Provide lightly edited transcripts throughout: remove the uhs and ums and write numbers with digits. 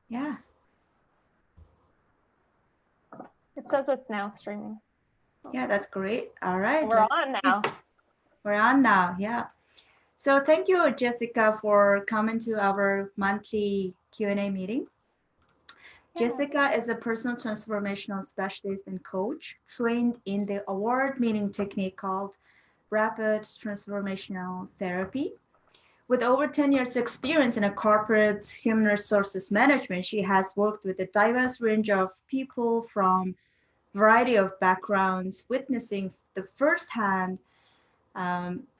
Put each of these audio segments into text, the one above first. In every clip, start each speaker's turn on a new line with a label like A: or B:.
A: Yeah.
B: It says it's now streaming.
A: Yeah, that's great. All right,
B: We're
A: let's
B: on
A: begin.
B: now.
A: We're on now. Yeah. So thank you, Jessica, for coming to our monthly Q&A meeting.
B: Yeah.
A: Jessica is a personal transformational specialist and coach trained in the award-winning technique called rapid transformational therapy. With over 10 years experience in a corporate human resources management, she has worked with a diverse range of people from a variety of backgrounds, witnessing the firsthand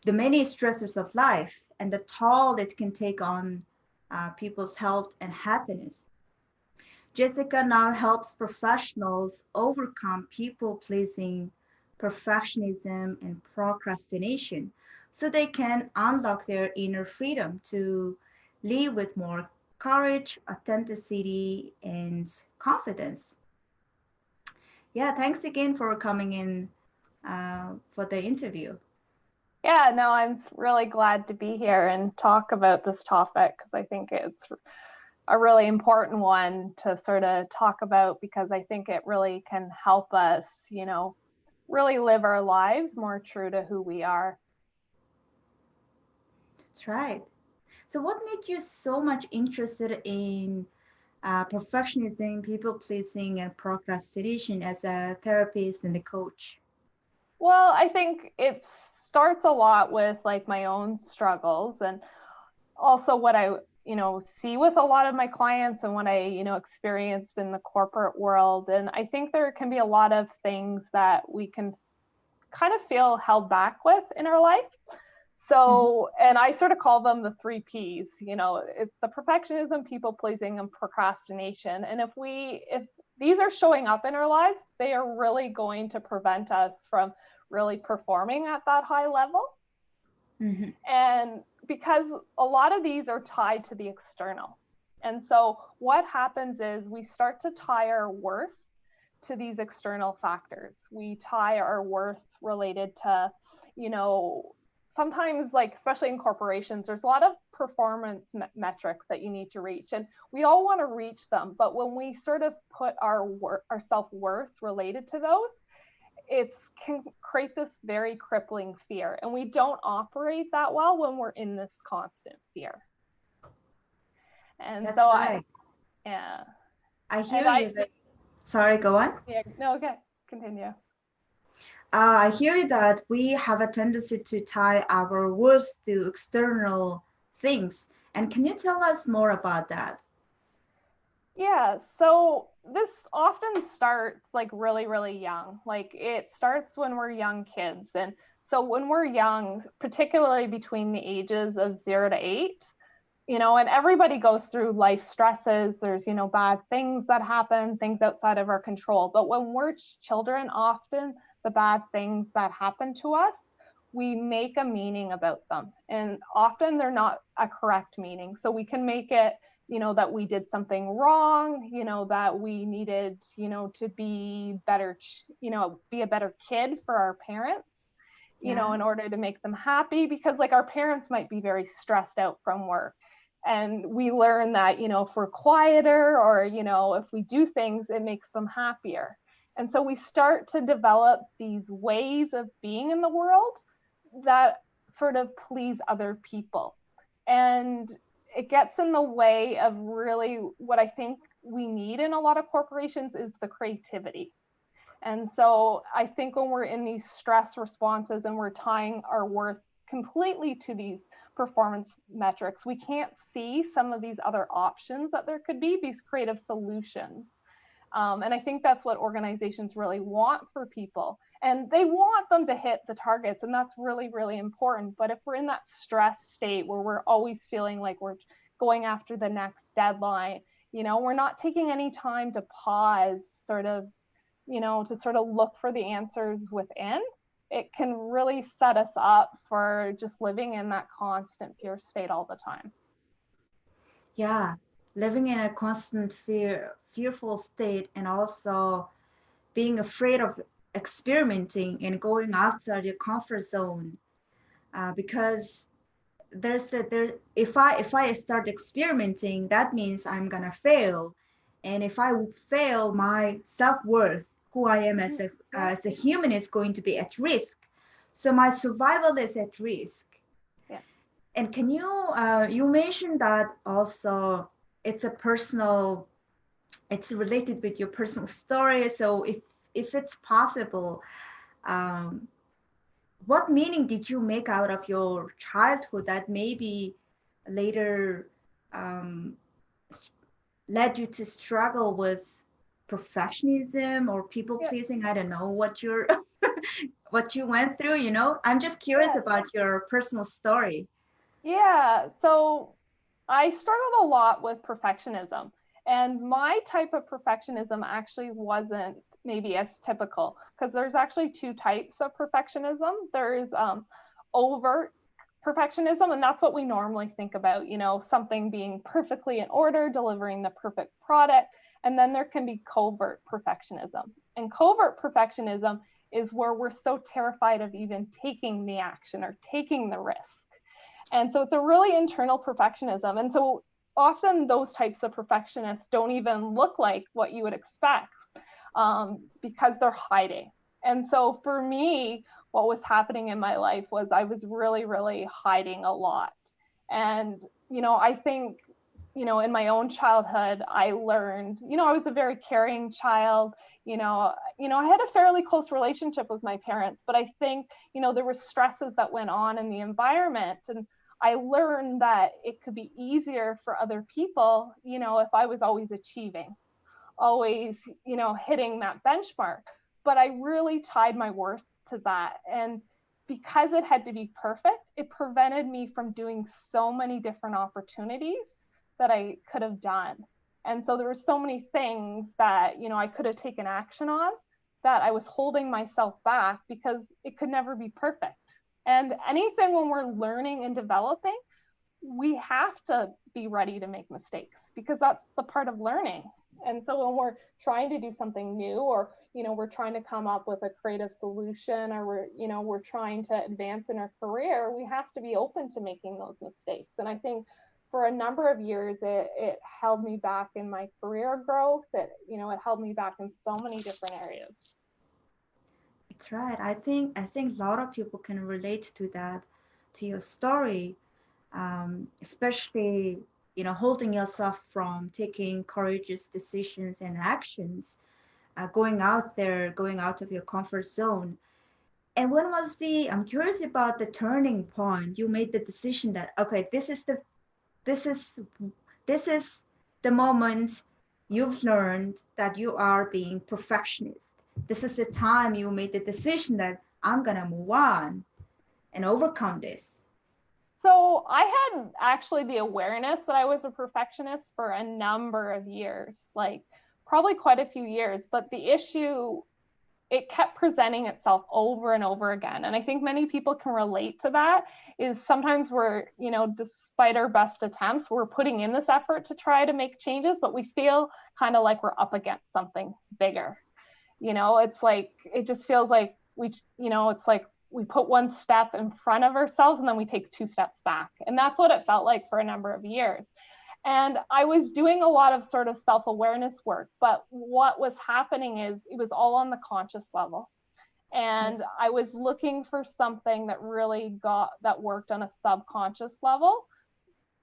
A: the many stressors of life and the toll it can take on people's health and happiness. Jessica now helps professionals overcome people pleasing, perfectionism, and procrastination so they can unlock their inner freedom to live with more courage, authenticity, and confidence. Yeah, thanks again for coming in for the interview.
B: Yeah, no, I'm really glad to be here and talk about this topic because I think it's a really important one to sort of talk about because I think it really can help us, really live our lives more true to who we are.
A: That's right. So, what made you so much interested in perfectionism, people pleasing, and procrastination as a therapist and a coach?
B: Well, I think it starts a lot with like my own struggles and also what I see with a lot of my clients and what I experienced in the corporate world. And I think there can be a lot of things that we can kind of feel held back with in our life.
A: Mhm.
B: So, and I sort of call them the three P's. It's the perfectionism, people pleasing, and procrastination. And if these are showing up in our lives, they are really going to prevent us from really performing at that high level.
A: Mhm.
B: And because a lot of these are tied to the external. And so what happens is we start to tie our worth to these external factors. We tie our worth related to, you know, sometimes, like, especially in corporations, there's a lot of performance metrics that you need to reach. And we all want to reach them. But when we sort of put our self worth related to those, it can create this very crippling fear. And we don't operate that well when we're in this constant fear. And so
A: That's right.
B: yeah.
A: I
B: And
A: hear you. Sorry, go on.
B: yeah, no, okay, continue.
A: I hear you that we have a tendency to tie our worth to external things. And can you tell us more about that?
B: Yeah, so this often starts like really, really young. Like it starts when we're young kids. And so when we're young, particularly between the ages of 0 to 8, and everybody goes through life stresses. There's, bad things that happen, things outside of our control. But when we're children, often the bad things that happen to us, we make a meaning about them. And often they're not a correct meaning. So we can make it, that we did something wrong, that we needed, to be better, be a better kid for our parents,
A: Yeah,
B: in order to make them happy, because like our parents might be very stressed out from work, and we learn that if we're quieter, or if we do things, it makes them happier. And so we start to develop these ways of being in the world that sort of please other people, and it gets in the way of really what I think we need in a lot of corporations is the creativity. And so I think when we're in these stress responses and we're tying our worth completely to these performance metrics, we can't see some of these other options that there could be, these creative solutions. And I think that's what organizations really want for people. And they want them to hit the targets, and that's really, really important. But if we're in that stress state where we're always feeling like we're going after the next deadline, we're not taking any time to pause, to sort of look for the answers within, it can really set us up for just living in that constant fear state all the time.
A: yeah. Living in a constant fearful state, and also being afraid of experimenting and going outside your comfort zone. Because there if I start experimenting, that means I'm gonna fail, And if I fail, my self-worth, who I am
B: Yeah.
A: as a human, is going to be at risk. So my survival is at risk.
B: Yeah.
A: And can you, you mentioned that also it's a personal, it's related with your personal story. So if it's possible, um, what meaning did you make out of your childhood that maybe later um, led you to struggle with perfectionism or people
B: Yeah.
A: pleasing? I don't know what you're what you went through, you know? I'm just curious
B: Yeah.
A: about your personal story.
B: Yeah. So I struggled a lot with perfectionism. And my type of perfectionism actually wasn't maybe as typical because there's actually two types of perfectionism. There's overt perfectionism, and that's what we normally think about, you know, something being perfectly in order, delivering the perfect product. And then there can be covert perfectionism. And covert perfectionism is where we're so terrified of even taking the action or taking the risk. And so it's a really internal perfectionism. And so often those types of perfectionists don't even look like what you would expect because they're hiding. And so for me, what was happening in my life was I was really, really hiding a lot. And, you know, I think, you know, in my own childhood, I learned, you know, I was a very caring child. I had a fairly close relationship with my parents, but I think, you know, there were stresses that went on in the environment. And I learned that it could be easier for other people, you know, if I was always achieving, always, you know, hitting that benchmark. But I really tied my worth to that. And because it had to be perfect, it prevented me from doing so many different opportunities that I could have done. And so there were so many things that, you know, I could have taken action on that I was holding myself back because it could never be perfect. And anything when we're learning and developing, we have to be ready to make mistakes because that's the part of learning. And so when we're trying to do something new, or you know, we're trying to come up with a creative solution, or we're trying to advance in our career, we have to be open to making those mistakes. And I think for a number of years it held me back in my career growth. It held me back in so many different areas.
A: That's right. I think a lot of people can relate to that, to your story, especially holding yourself from taking courageous decisions and actions, going out there, going out of your comfort zone. And when was the? I'm curious about the turning point. You made the decision that okay, this is this is the moment you've learned that you are being perfectionist. This is the time you made the decision that I'm gonna move on and overcome this.
B: So I had actually the awareness that I was a perfectionist for a number of years, like probably quite a few years, but the issue, it kept presenting itself over and over again. And I think many people can relate to that. Is sometimes we're, you know, despite our best attempts, we're putting in this effort to try to make changes, but we feel kind of like we're up against something bigger. You know, it's like, it just feels like it's like we put one step in front of ourselves and then we take two steps back. And that's what it felt like for a number of years. And I was doing a lot of sort of self awareness work, but what was happening is it was all on the conscious level.
A: Yeah.
B: And I was looking for something that really that worked on a subconscious level.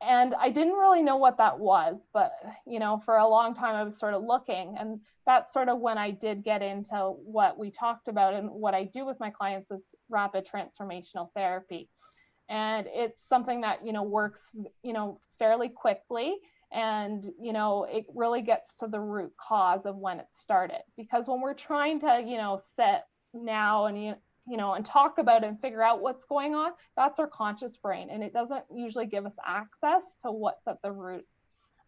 B: And I didn't really know what that was, but you know, for a long time I was sort of looking. And that's sort of when I did get into what we talked about, and what I do with my clients is rapid transformational therapy. And it's something that, you know, works, you know, fairly quickly. And you know, it really gets to the root cause of when it started, because when we're trying to, you know, sit now and and talk about it and figure out what's going on, that's our conscious brain, and it doesn't usually give us access to what's at the root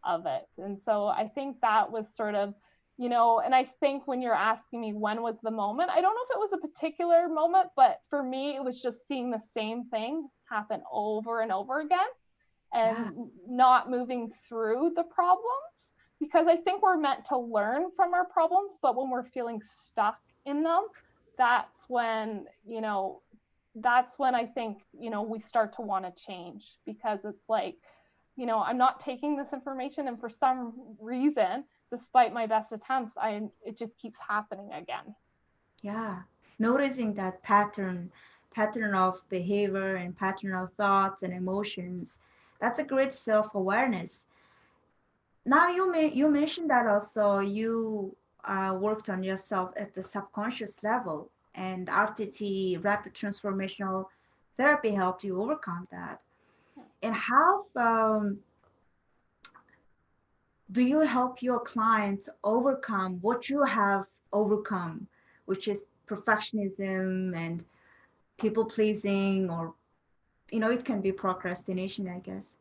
B: of it. And so I think that was sort of, you know, and I think when you're asking me when was the moment, I don't know if it was a particular moment, but for me, it was just seeing the same thing happen over and over again
A: Yeah.
B: and not moving through the problems. Because I think we're meant to learn from our problems, but when we're feeling stuck in them, that's when, you know, that's when I think, you know, we start to want to change, because it's like, you know, I'm not taking this information, and for some reason despite my best attempts, it just keeps happening again.
A: Yeah, noticing that pattern of behavior and pattern of thoughts and emotions, that's a great self-awareness. Now you mentioned that also you worked on yourself at the subconscious level, and RTT, rapid transformational therapy, helped you overcome that. And how do you help your clients overcome what you have overcome, which is perfectionism and people pleasing, or it can be procrastination, I guess.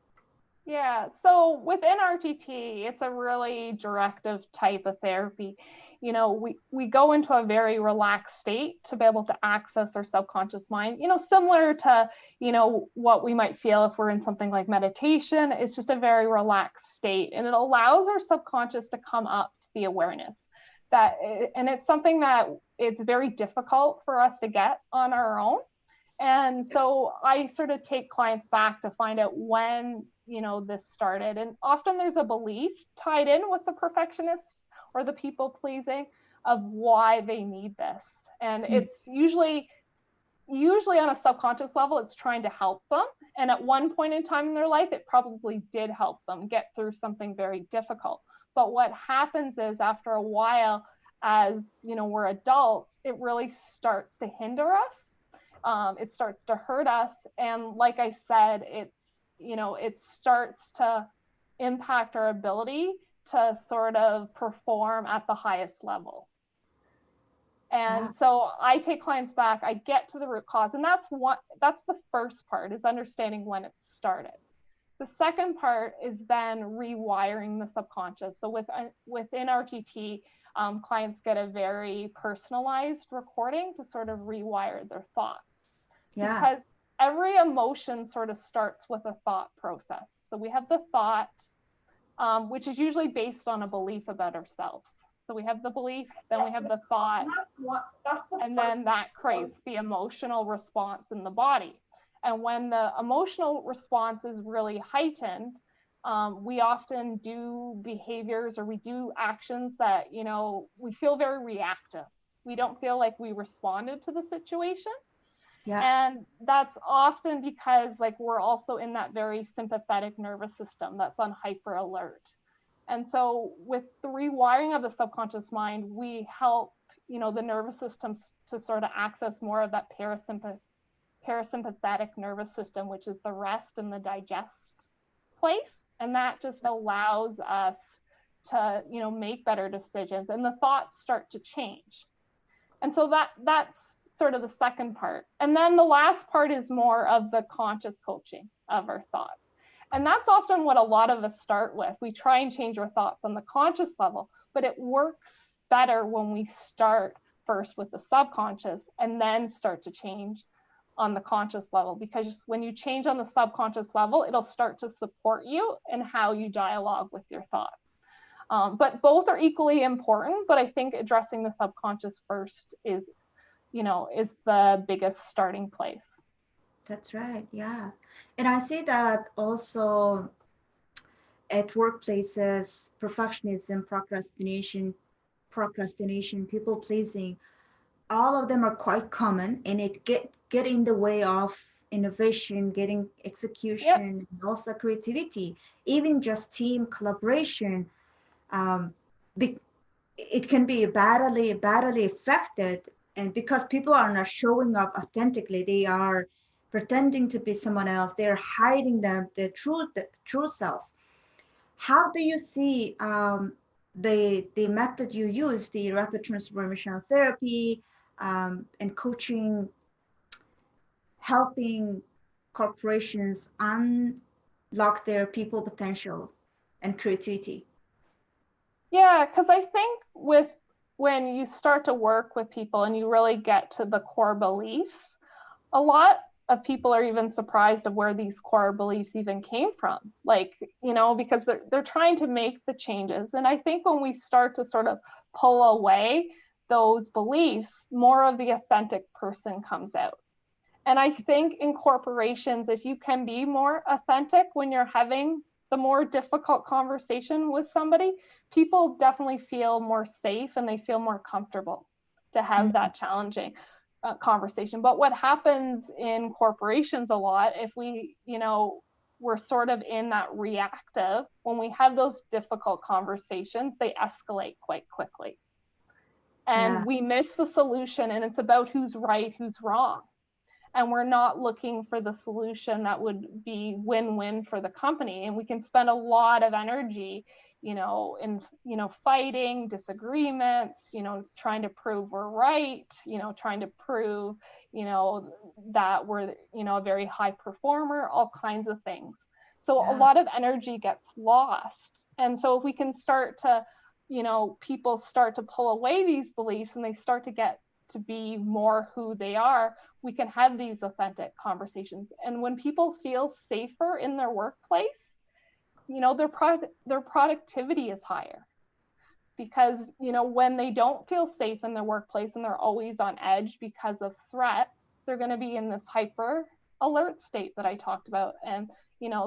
B: Yeah, so within RGT, it's a really directive type of therapy. We go into a very relaxed state to be able to access our subconscious mind, similar to, what we might feel if we're in something like meditation. It's just a very relaxed state, and it allows our subconscious to come up to the awareness and it's something that it's very difficult for us to get on our own. And so I sort of take clients back to find out when, this started. And often there's a belief tied in with the perfectionist or the people pleasing of why they need this. And it's usually on a subconscious level, it's trying to help them. And at one point in time in their life, it probably did help them get through something very difficult. But what happens is after a while, as we're adults, it really starts to hinder us. It starts to hurt us. And like I said, it starts to impact our ability to sort of perform at the highest level.
A: Yeah,
B: And so I take clients back, I get to the root cause. And that's the first part, is understanding when it started. The second part is then rewiring the subconscious. So within RGT, clients get a very personalized recording to sort of rewire their thoughts.
A: yeah,
B: Because every emotion sort of starts with a thought process. So we have the thought, which is usually based on a belief about ourselves. So we have the belief, then we have the thought, and then that creates the emotional response in the body. And when the emotional response is really heightened, we often do behaviors or we do actions that, we feel very reactive. We don't feel like we responded to the situation.
A: yeah,
B: And that's often because we're also in that very sympathetic nervous system that's on hyper alert. And so with the rewiring of the subconscious mind, we help, the nervous system to sort of access more of that parasympathetic nervous system, which is the rest and the digest place. And that just allows us to, make better decisions, and the thoughts start to change. And so that's sort of the second part. And then the last part is more of the conscious coaching of our thoughts. And that's often what a lot of us start with. We try and change our thoughts on the conscious level, but it works better when we start first with the subconscious and then start to change on the conscious level, because when you change on the subconscious level, it'll start to support you in how you dialogue with your thoughts. But both are equally important, but I think addressing the subconscious first is the biggest starting place.
A: that's right. Yeah. And I see that also at workplaces, perfectionism, procrastination, people pleasing, all of them are quite common, and it get in the way of innovation, getting
B: Yep.
A: execution, and also creativity, even just team collaboration. Um, be, it can be badly affected, and because people are not showing up authentically, they are pretending to be someone else, they're hiding the true self. How do you see the method you use, the rapid transformational therapy and coaching, helping corporations unlock their people potential and creativity?
B: Yeah, because I think when you start to work with people and you really get to the core beliefs, a lot of people are even surprised of where these core beliefs even came from. Because they're trying to make the changes. And I think when we start to sort of pull away those beliefs, more of the authentic person comes out. And I think in corporations, if you can be more authentic when you're having the more difficult conversation with somebody, people definitely feel more safe and they feel more comfortable to have that challenging conversation. But what happens in corporations a lot, if we're sort of in that reactive, when we have those difficult conversations, they escalate quite quickly.
A: Yeah.
B: And we miss the solution, and it's about who's right, who's wrong. And we're not looking for the solution that would be win-win for the company. And we can spend a lot of energy, in, fighting, disagreements, trying to prove we're right, trying to prove, that we're, a very high performer, all kinds of things. So a
A: Yeah.
B: lot of energy gets lost. And so if we can start to, people start to pull away these beliefs and they start to get to be more who they are, we can have these authentic conversations. And when people feel safer in their workplace, their productivity is higher. Because, when they don't feel safe in their workplace and they're always on edge because of threat, they're going to be in this hyper alert state that I talked about. And,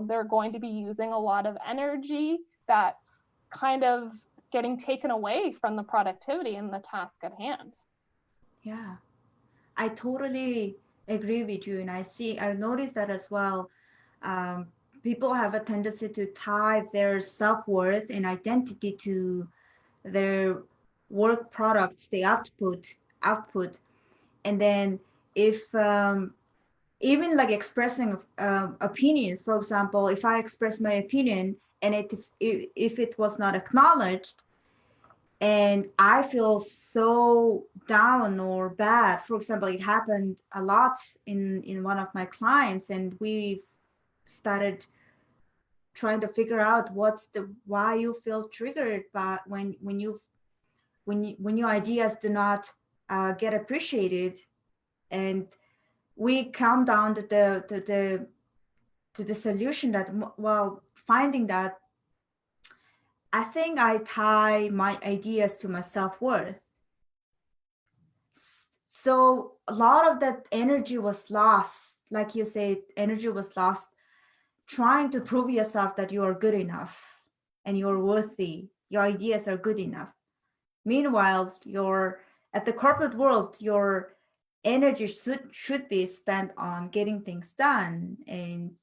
B: they're going to be using a lot of energy that's kind of getting taken away from the productivity and the task at hand.
A: Yeah. I totally agree with you. And I've noticed that as well. Um, People have a tendency to tie their self-worth and identity to their work products, the output. And then if even like expressing opinions, for example, if I express my opinion and if it was not acknowledged, and I feel so down or bad. For example, it happened a lot in one of my clients, and we started trying to figure out what's the why you feel triggered, but when your ideas do not get appreciated. And we come down to the solution that, well, finding that I think I tie my ideas to my self-worth. So a lot of that energy was lost, like you said, energy was lost trying to prove yourself that you are good enough and you're worthy, your ideas are good enough. Meanwhile, your at the corporate world, your energy should be spent on getting things done and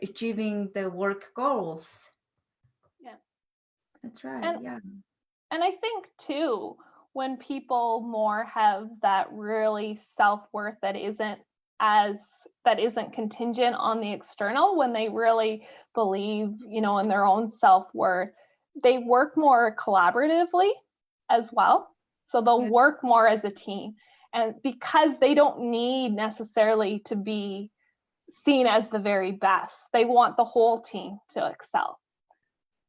A: achieving the work goals.
B: Yeah.
A: That's right.
B: And
A: Yeah.
B: And I think too, when people more have that really self-worth as that isn't contingent on the external, when they really believe, in their own self-worth, they work more collaboratively as well. So they'll
A: Yeah.
B: work more as a team. And because they don't need necessarily to be seen as the very best, they want the whole team to excel.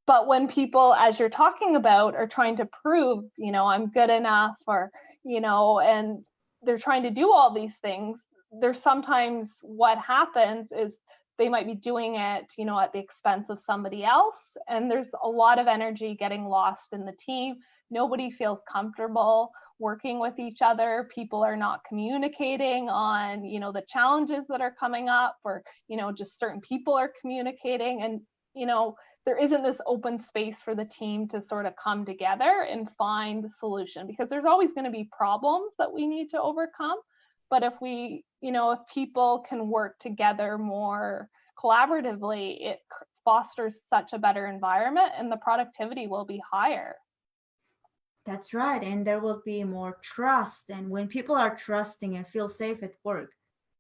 B: But when people, as you're talking about, are trying to prove, I'm good enough, or, and they're trying to do all these things, there's sometimes what happens is they might be doing it, at the expense of somebody else. And there's a lot of energy getting lost in the team. Nobody feels comfortable working with each other. People are not communicating on, the challenges that are coming up, or, just certain people are communicating. And, there isn't this open space for the team to sort of come together and find the solution, because there's always going to be problems that we need to overcome. But if if people can work together more collaboratively, it fosters such a better environment and the productivity will be higher.
A: That's right. And there will be more trust. And when people are trusting and feel safe at work,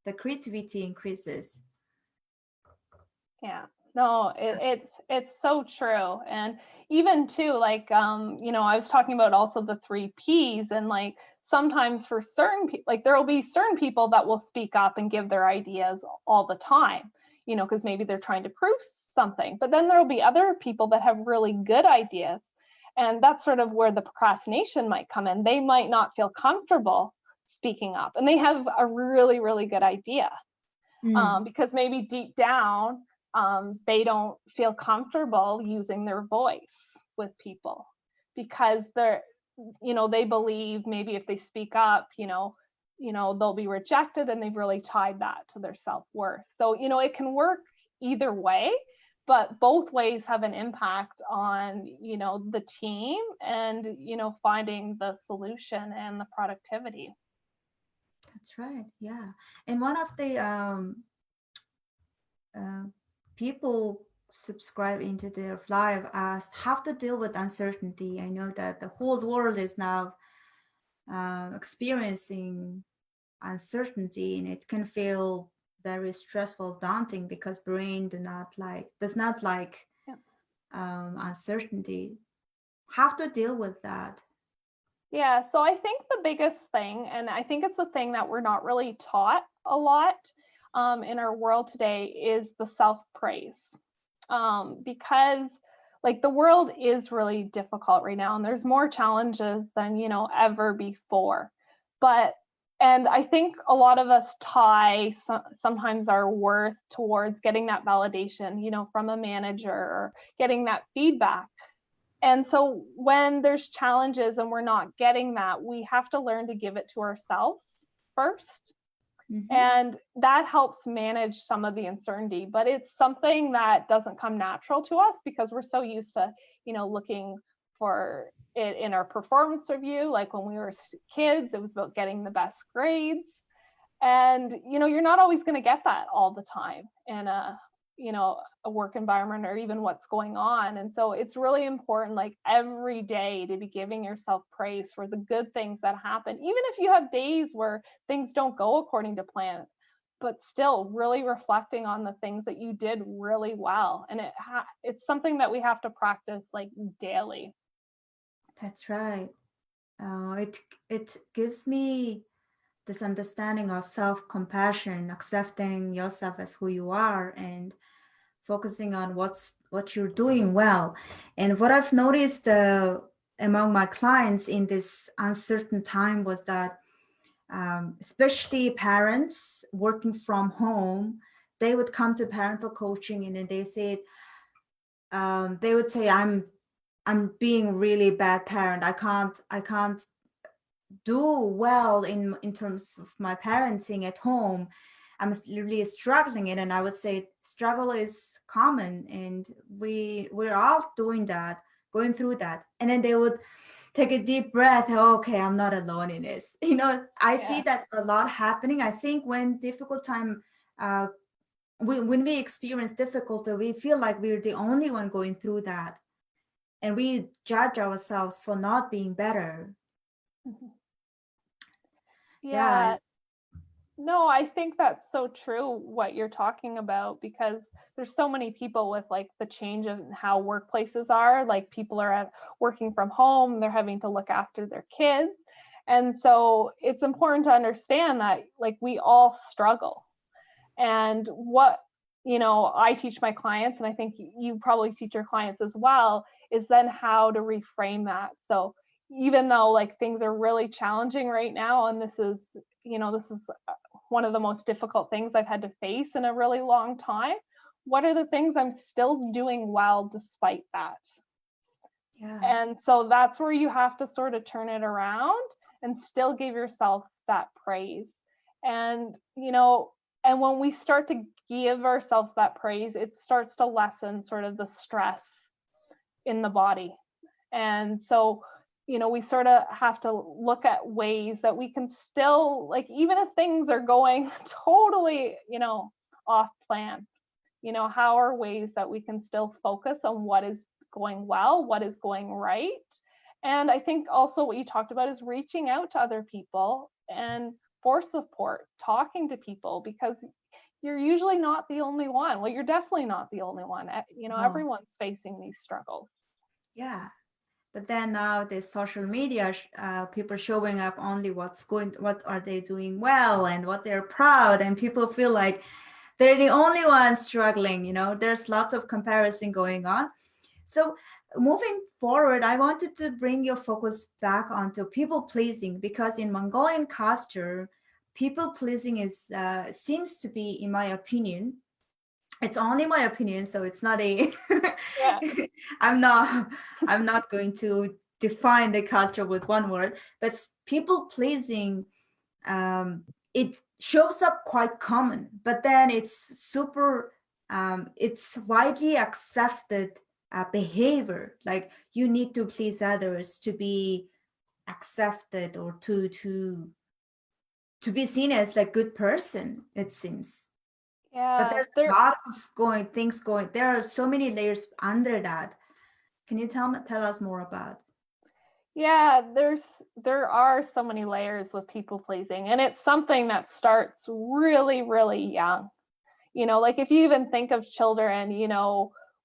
A: the creativity increases.
B: Yeah. No, it's so true. And even too, like I was talking about also the 3 Ps, and like sometimes for certain people, like there will be certain people that will speak up and give their ideas all the time, because maybe they're trying to prove something. But then there will be other people that have really good ideas. And that's sort of where the procrastination might come in. They might not feel comfortable speaking up, and they have a really, really good idea.
A: Mm.
B: Because maybe deep down, they don't feel comfortable using their voice with people, because they believe maybe if they speak up, they'll be rejected, and they've really tied that to their self-worth. So, it can work either way, but both ways have an impact on, the team and, finding the solution and the productivity.
A: That's right. Yeah. And one of the uh, people subscribe into their live asked how to deal with uncertainty. I know that the whole world is now experiencing uncertainty, and it can feel very stressful, daunting, because brain does not like
B: Yeah.
A: uncertainty. How to deal with that?
B: Yeah, so I think the biggest thing, and I think it's the thing that we're not really taught a lot in our world today, is the self praise. Because like the world is really difficult right now, and there's more challenges than, ever before. But, and I think a lot of us tie sometimes our worth towards getting that validation, from a manager, or getting that feedback. And so when there's challenges and we're not getting that, we have to learn to give it to ourselves first.
A: Mm-hmm.
B: And that helps manage some of the uncertainty. But it's something that doesn't come natural to us because we're so used to, looking for it in our performance review. Like when we were kids, it was about getting the best grades. And, you're not always going to get that all the time in a work environment, or even what's going on. And so it's really important, like every day, to be giving yourself praise for the good things that happen, even if you have days where things don't go according to plan, but still really reflecting on the things that you did really well. And it's something that we have to practice like daily.
A: That's right. It gives me this understanding of self-compassion, accepting yourself as who you are, and focusing on what you're doing well. And what I've noticed among my clients in this uncertain time was that, especially parents working from home, they would come to parental coaching, and then they would say, I'm being really bad parent. I can't do well in terms of my parenting at home. I'm really struggling it, and I would say struggle is common, and we're all doing that, going through that. And then they would take a deep breath. "Oh, okay, I'm not alone in this." I see
B: Yeah.
A: that a lot happening. I think when difficult time, uh, when we experience difficulty, we feel like we're the only one going through that, and we judge ourselves for not being better.
B: Mhm.
A: Yeah.
B: Yeah. No, I think that's so true what you're talking about, because there's so many people with like the change of how workplaces are. Like people are working from home, they're having to look after their kids. And so it's important to understand that like we all struggle. And what, I teach my clients, and I think you probably teach your clients as well, is then how to reframe that. So even though like things are really challenging right now, and this is one of the most difficult things I've had to face in a really long time, what are the things I'm still doing well despite that?
A: Yeah.
B: And so that's where you have to sort of turn it around and still give yourself that praise. And, and when we start to give ourselves that praise, it starts to lessen sort of the stress in the body. And so, we sort of have to look at ways that we can still, like, even if things are going totally, off plan, how are ways that we can still focus on what is going well, what is going right. And I think also what you talked about is reaching out to other people and for support, talking to people, because you're usually not the only one. Well, you're definitely not the only one.
A: Oh,
B: Everyone's facing these struggles.
A: yeah. But then now the social media, people showing up only what are they doing well and what they're proud, and people feel like they're the only ones struggling. There's lots of comparison going on. So moving forward, I wanted to bring your focus back onto people pleasing, because in Mongolian culture, people pleasing is seems to be, in my opinion, it's only my opinion, so it's not a
B: Yeah.
A: i'm not I'm not going to define the culture with one word, but people pleasing, it shows up quite common, but then it's super It's widely accepted behavior. Like you need to please others to be accepted or to be seen as like good person, it seems. But
B: Yeah,
A: there's lots of things going. There are so many layers under that. Can you tell us more about?
B: yeah, there are so many layers with people pleasing, and it's something that starts really, really young. Like if you even think of children,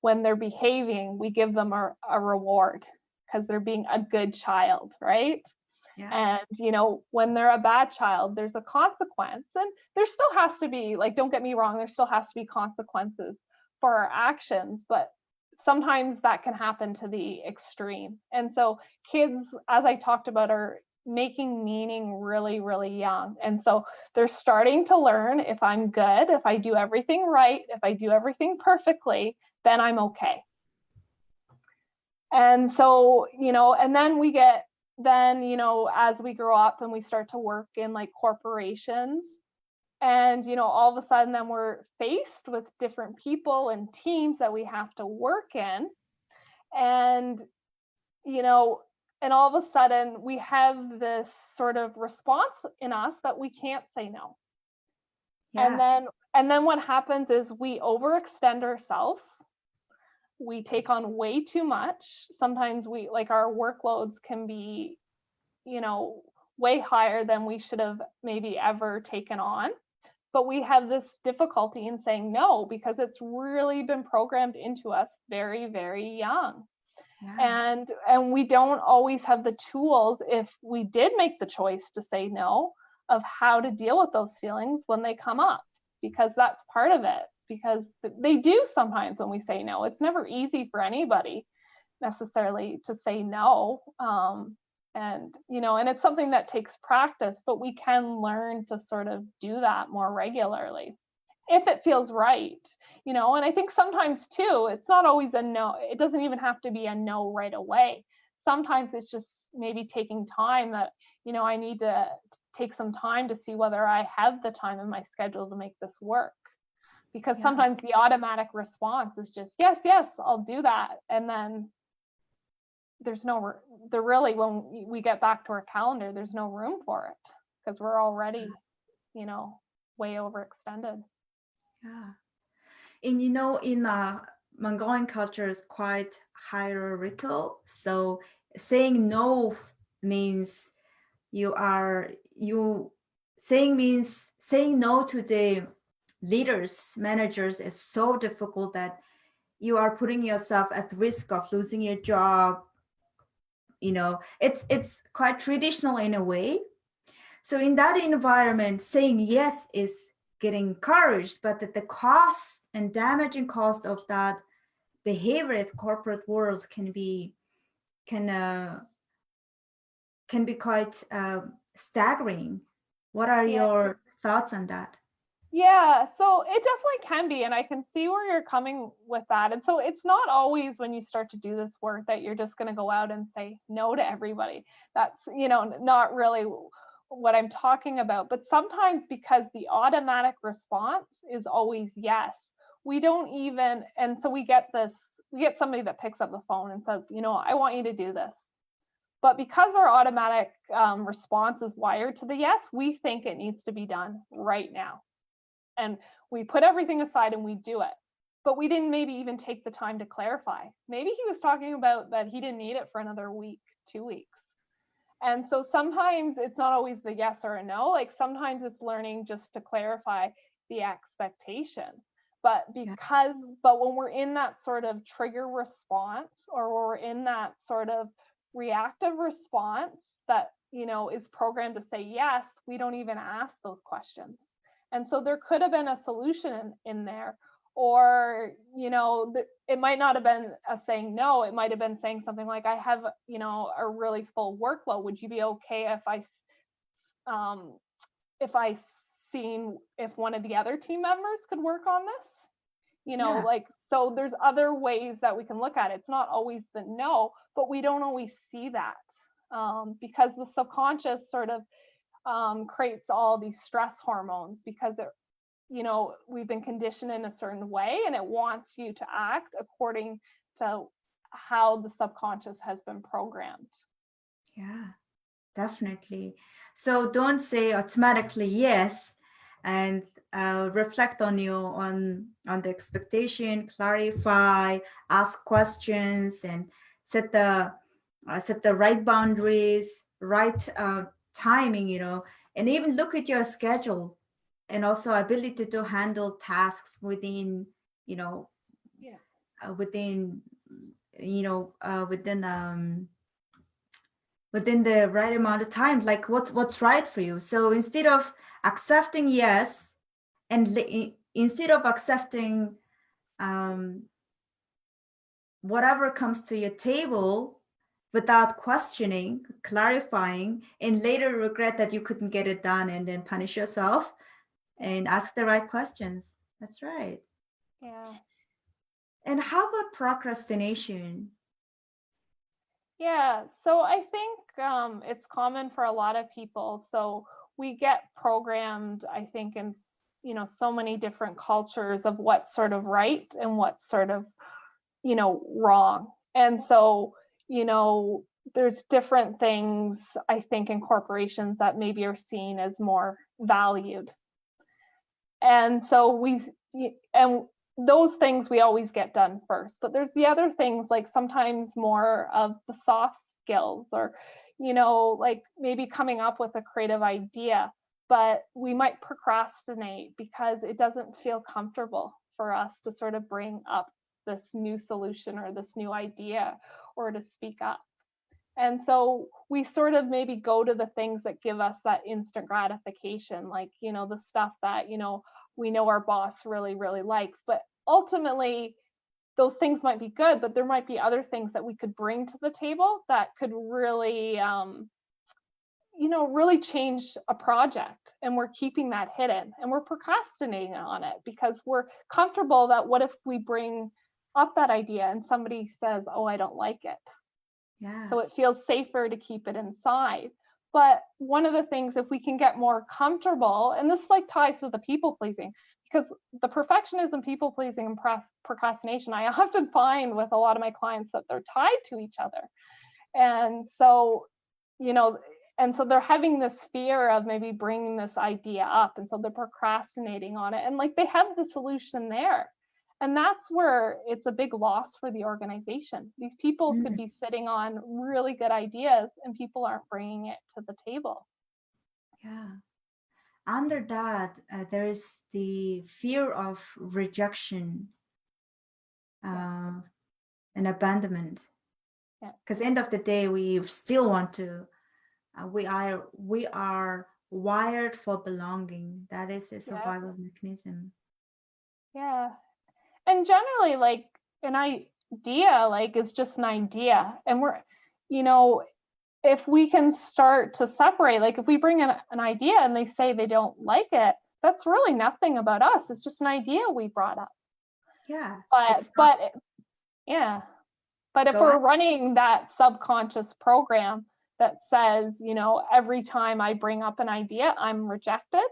B: when they're behaving, we give them a reward because they're being a good child, right?
A: Yeah.
B: And when they're a bad child, there's a consequence, and there still has to be, like, don't get me wrong, there still has to be consequences for our actions, but sometimes that can happen to the extreme. And so kids, as I talked about, are making meaning really, really young, and so they're starting to learn, if I'm good, if I do everything right, if I do everything perfectly, then I'm okay. And so, and then as we grow up and we start to work in like corporations, and all of a sudden then we're faced with different people and teams that we have to work in. And you know and all of a sudden we have this sort of response in us that we can't say no. and
A: Yeah.
B: then and then what happens is we overextend ourselves, we take on way too much. Sometimes we, like, our workloads can be, you know, way higher than we should have maybe ever taken on. But we have this difficulty in saying no because it's really been programmed into us very, very young.
A: Yeah.
B: And we don't always have the tools, if we did make the choice to say no, of how to deal with those feelings when they come up, because that's part of it. Because they do sometimes when we say no. It's never easy for anybody necessarily to say no. And it's something that takes practice, but we can learn to sort of do that more regularly if it feels right. And I think sometimes too, it's not always a no. It doesn't even have to be a no right away. Sometimes it's just maybe taking time, that I need to take some time to see whether I have the time in my schedule to make this work. Because
A: Yeah.
B: sometimes the automatic response is just yes, yes, I'll do that, and then there's no there really, when we get back to our calendar, there's no room for it because we're already way overextended.
A: Yeah. And in Mongolian culture is quite hierarchical. So saying no means you saying no to the leaders, managers is so difficult that you are putting yourself at risk of losing your job. It's quite traditional in a way. So in that environment, saying yes is getting encouraged, but that the cost and damaging cost of that behavior at corporate world can uh, can be quite staggering. What are
B: Yeah.
A: your thoughts on that?
B: Yeah, so it definitely can be, and I can see where you're coming with that. And so it's not always when you start to do this work that you're just going to go out and say no to everybody. That's, not really what I'm talking about. But sometimes, because the automatic response is always yes, we don't even, and so we get somebody that picks up the phone and says, I want you to do this. But because our automatic response is wired to the yes, we think it needs to be done right now. And we put everything aside and we do it. But we didn't maybe even take the time to clarify. Maybe he was talking about that he didn't need it for another week, 2 weeks. And so sometimes it's not always the yes or a no. Like sometimes it's learning just to clarify the expectation. But
A: Yeah.
B: when we're in that sort of trigger response, or we're in that sort of reactive response that, is programmed to say yes, we don't even ask those questions. And so there could have been a solution in there, or it might not have been a saying no, it might have been saying something like, I have a really full workload, would you be okay um if I seen if one of the other team members could work on this,
A: Yeah.
B: like, so there's other ways that we can look at it. It's not always the no, but we don't always see that, because the subconscious sort of creates all these stress hormones, because we've been conditioned in a certain way, and it wants you to act according to how the subconscious has been programmed.
A: Yeah, definitely. So don't say automatically yes, and reflect on the expectation, clarify, ask questions, and set the right boundaries, right timing, and even look at your schedule, and also ability to handle tasks within, you know,
B: Yeah.
A: within, within the right amount of time, like what's right for you. So instead of accepting yes, and instead of accepting um, whatever comes to your table without questioning, clarifying, and later regret that you couldn't get it done, and then punish yourself,
B: Yeah.
A: and ask the right questions. That's right.
B: Yeah.
A: And how about procrastination?
B: Yeah. So I think it's common for a lot of people. So we get programmed, I think, in so many different cultures of what's sort of right and what's sort of wrong. And so, you know, there's different things, I think, in corporations that maybe are seen as more valued. And so and those things we always get done first. But there's the other things, like sometimes more of the soft skills, or, like maybe coming up with a creative idea, but we might procrastinate because it doesn't feel comfortable for us to sort of bring up this new solution or this new idea, or to speak up. And so we sort of maybe go to the things that give us that instant gratification, like, the stuff that, we know our boss really, really likes. But ultimately, those things might be good, but there might be other things that we could bring to the table that could really, really change a project. And we're keeping that hidden, and we're procrastinating on it because we're comfortable that what if we bring up that idea and somebody says, oh, I don't like it.
A: Yeah.
B: So it feels safer to keep it inside. But one of the things, if we can get more comfortable, and this like ties to the people pleasing, because the perfectionism, people pleasing, and procrastination, I often find with a lot of my clients that they're tied to each other. And so, you know, and so they're having this fear of maybe bringing this idea up. And so they're procrastinating on it. And like they have the solution there. And that's where it's a big loss for the organization. These people could
A: Mm,
B: be sitting on really good ideas and people aren't bringing it to the table.
A: yeah. Under that, there is the fear of rejection,
B: Yeah.
A: uh, and abandonment.
B: Yeah.
A: Because end of the day, we still want to. We are wired for belonging. That is a
B: Yeah.
A: survival mechanism.
B: Yeah. And generally, like an idea, like is just an idea. And we're, you know, if we can start to separate, like if we bring in an idea and they say they don't like it, that's really nothing about us. It's just an idea we brought up.
A: Yeah,
B: But
A: it's not.
B: but yeah, but if
A: Go on.
B: we're running that subconscious program that says, every time I bring up an idea, I'm rejected,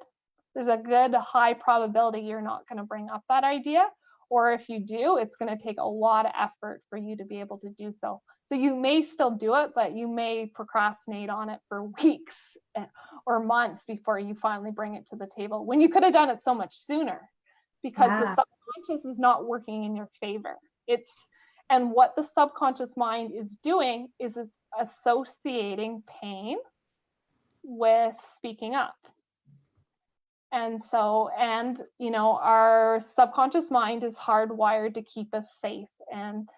B: there's a good high probability you're not going to bring up that idea. Or if you do, it's going to take a lot of effort for you to be able to do so. So you may still do it, but you may procrastinate on it for weeks or months before you finally bring it to the table, when you could have done it so much sooner, because the
A: Yeah,
B: subconscious is not working in your favor. And what the subconscious mind is doing is it's associating pain with speaking up. And so, our subconscious mind is hardwired to keep us safe and,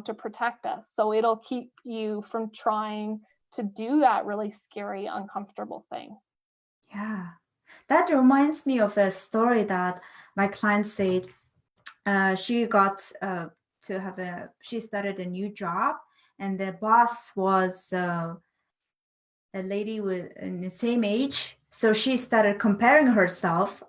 B: to protect us. So it'll keep you from trying to do that really scary, uncomfortable thing.
A: yeah. That reminds me of a story that my client said. She got she started a new job, and the boss was a lady with in the same age. So she started comparing herself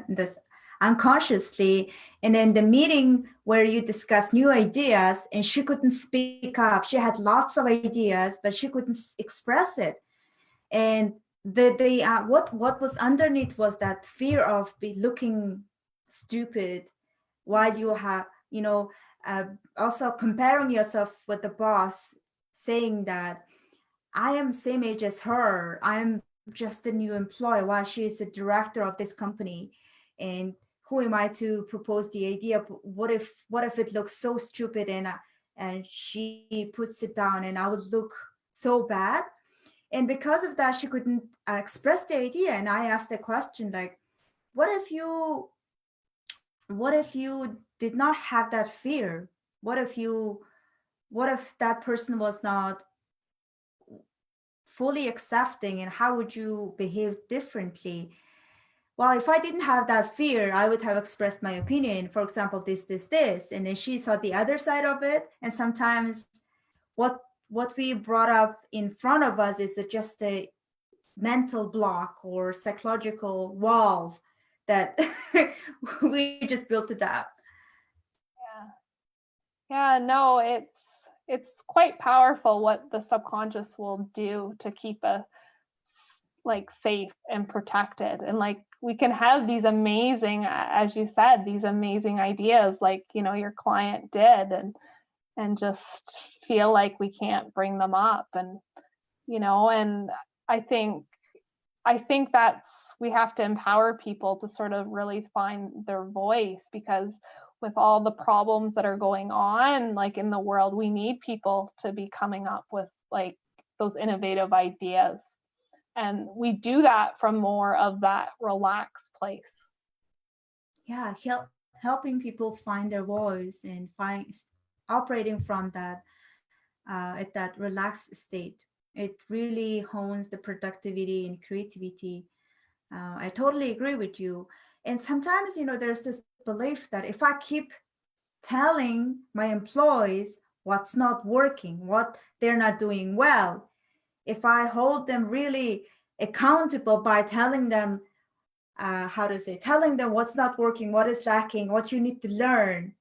A: this unconsciously. And in the meeting where you discuss new ideas, and she couldn't speak up. She had lots of ideas, but she couldn't express it. And the what was underneath was that fear of be looking stupid while you have, uh, also comparing yourself with the boss, saying that I am same age as her, I'm just a new employee while she is the director of this company, and who am I to propose the idea? What if it looks so stupid, and she puts it down and I would look so bad. And because of that, she couldn't express the idea. And I asked a question like, what if you what if you did not have that fear? What if that person was not fully accepting, and how would you behave differently? Well, if I didn't have that fear, I would have expressed my opinion, for example, this, and then she saw the other side of it. And sometimes what what we brought up in front of us is just a mental block or psychological wall that we just built it up.
B: Yeah. Yeah, no, it's quite powerful what the subconscious will do to keep us like safe and protected. And like we can have these amazing, as you said, these amazing ideas like, your client did, and just feel like we can't bring them up. And I think I think that's we have to empower people to sort of really find their voice, because with all the problems that are going on like in the world, we need people to be coming up with like those innovative ideas. And we do that from more of that relaxed place.
A: Yeah, helping people find their voice and operating from that, at that relaxed state. It really hones the productivity and creativity. I totally agree with you. And sometimes, there's this belief that if I keep telling my employees what's not working, what they're not doing well, if I hold them really accountable by telling them, how to say, telling them what's not working, what is lacking, what you need to learn,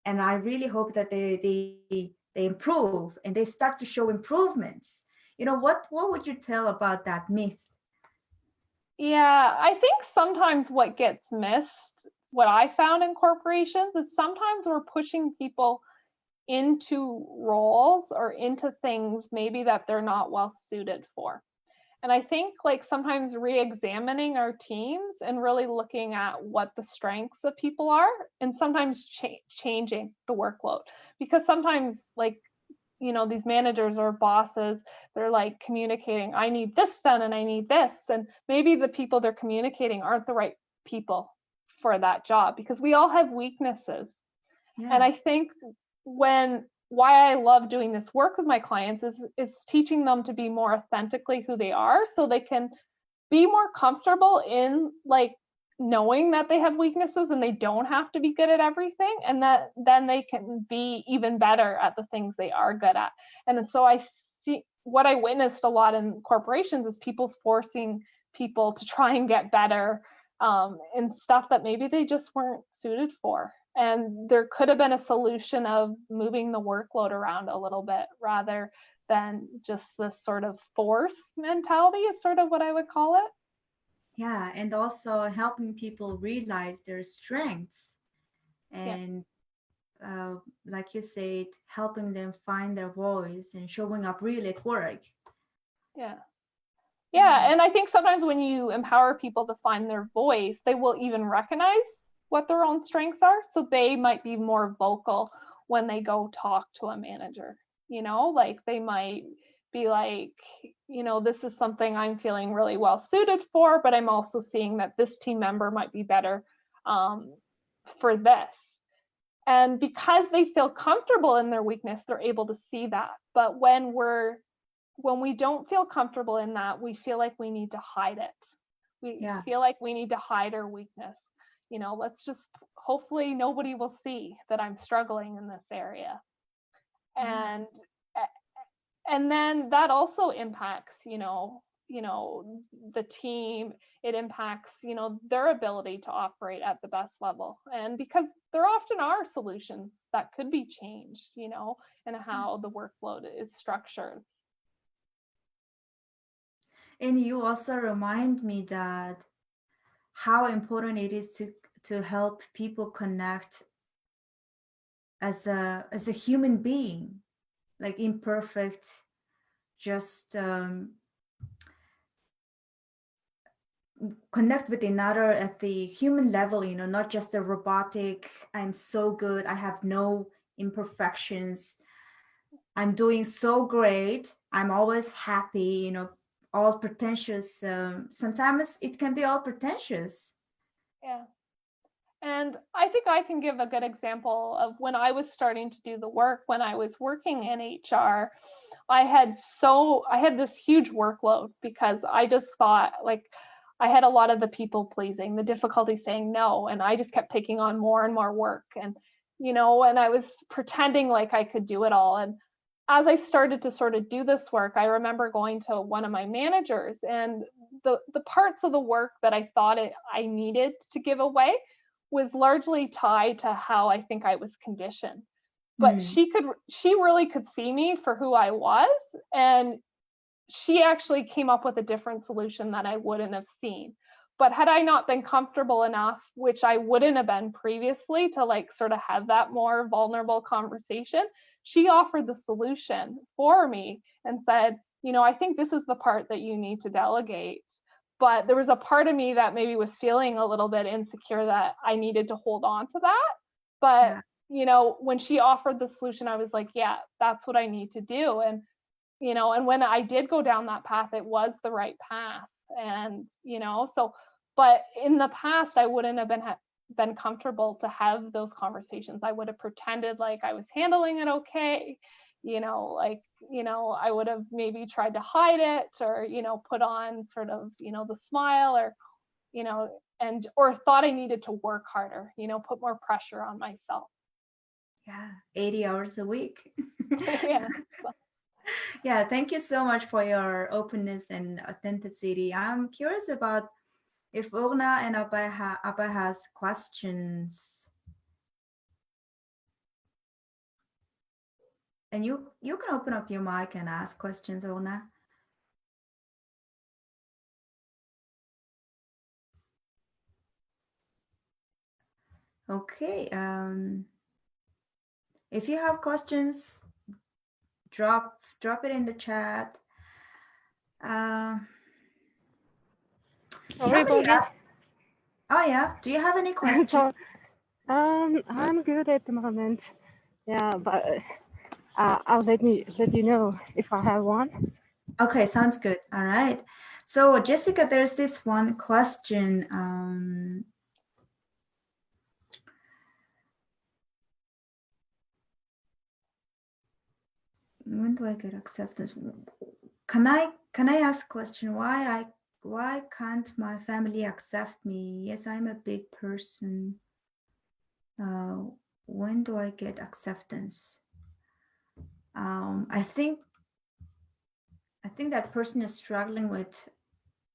A: and I really hope that they improve and they start to show improvements. What would you tell about that myth?
B: Yeah, I think sometimes what gets missed, what I found in corporations, is sometimes we're pushing people into roles or into things maybe that they're not well suited for. And I think like sometimes re-examining our teams and really looking at what the strengths of people are, and sometimes changing the workload, because sometimes like these managers or bosses, they're like communicating, I need this done and I need this, and maybe the people they're communicating aren't the right people for that job, because we all have weaknesses. And
A: Yeah,
B: I think when why I love doing this work with my clients is teaching them to be more authentically who they are, so they can be more comfortable in like knowing that they have weaknesses and they don't have to be good at everything, and that then they can be even better at the things they are good at. And so I see what I witnessed a lot in corporations is people forcing people to try and get better in stuff that maybe they just weren't suited for. And there could have been a solution of moving the workload around a little bit rather than just this sort of force mentality, is sort of what I would call it.
A: yeah, and also helping people realize their strengths,
B: Yeah,
A: and, uh, like you said, helping them find their voice and showing up real at work.
B: yeah.
A: Yeah,
B: Yeah, and I think sometimes when you empower people to find their voice, they will even recognize what their own strengths are. So they might be more vocal when they go talk to a manager. Like they might be like, this is something I'm feeling really well suited for, but I'm also seeing that this team member might be better um, for this. And because they feel comfortable in their weakness, they're able to see that. But when we don't feel comfortable in that, we feel like we need to hide it. We
A: yeah,
B: feel like we need to hide our weakness. Let's just hopefully nobody will see that I'm struggling in this area.
A: yeah.
B: And then that also impacts, the team. It impacts, their ability to operate at the best level. And because there often are solutions that could be changed, and how the workload is structured.
A: And you also remind me that how important it is to help people connect as a human being, like imperfect, just connect with another at the human level, not just a robotic, I'm so good, I have no imperfections, I'm doing so great, I'm always happy, all pretentious. Sometimes it can be all pretentious.
B: Yeah. And I think I can give a good example of when I was starting to do the work, when I was working in HR, I had this huge workload because I just thought like I had a lot of the people pleasing, the difficulty saying no, and I just kept taking on more and more work, and I was pretending like I could do it all. And as I started to sort of do this work, I remember going to one of my managers, and the parts of the work that I thought I needed to give away was largely tied to how I think I was conditioned. But
A: Hmm.
B: she really could see me for who I was, and she actually came up with a different solution that I wouldn't have seen. But had I not been comfortable enough, which I wouldn't have been previously, to like sort of have that more vulnerable conversation, she offered the solution for me and said, I think this is the part that you need to delegate. But there was a part of me that maybe was feeling a little bit insecure that I needed to hold on to that. But,
A: Yeah.
B: when she offered the solution, I was like, yeah, that's what I need to do. And when I did go down that path, it was the right path. And, but in the past, I wouldn't have been comfortable to have those conversations. I would have pretended like I was handling it okay. I would have maybe tried to hide it or, put on sort of, the smile or, or thought I needed to work harder, put more pressure on myself.
A: Yeah, 80 hours a week.
B: Yeah.
A: Yeah, thank you so much for your openness and authenticity. I'm curious about if Urna and Abba has questions. And you can open up your mic and ask questions, Urna. Okay. If you have questions, drop it in the chat. Uh, do you
C: Sorry
A: have any
C: about this.
A: Oh yeah. Do you have any questions?
C: So, I'm good at the moment. Yeah, but I'll let you know if I have one.
A: Okay, sounds good. All right. So Jessica, there's this one question. When do I get acceptance? Can I ask a question? Why can't my family accept me? Yes, I'm a big person. When do I get acceptance? I think that person is struggling with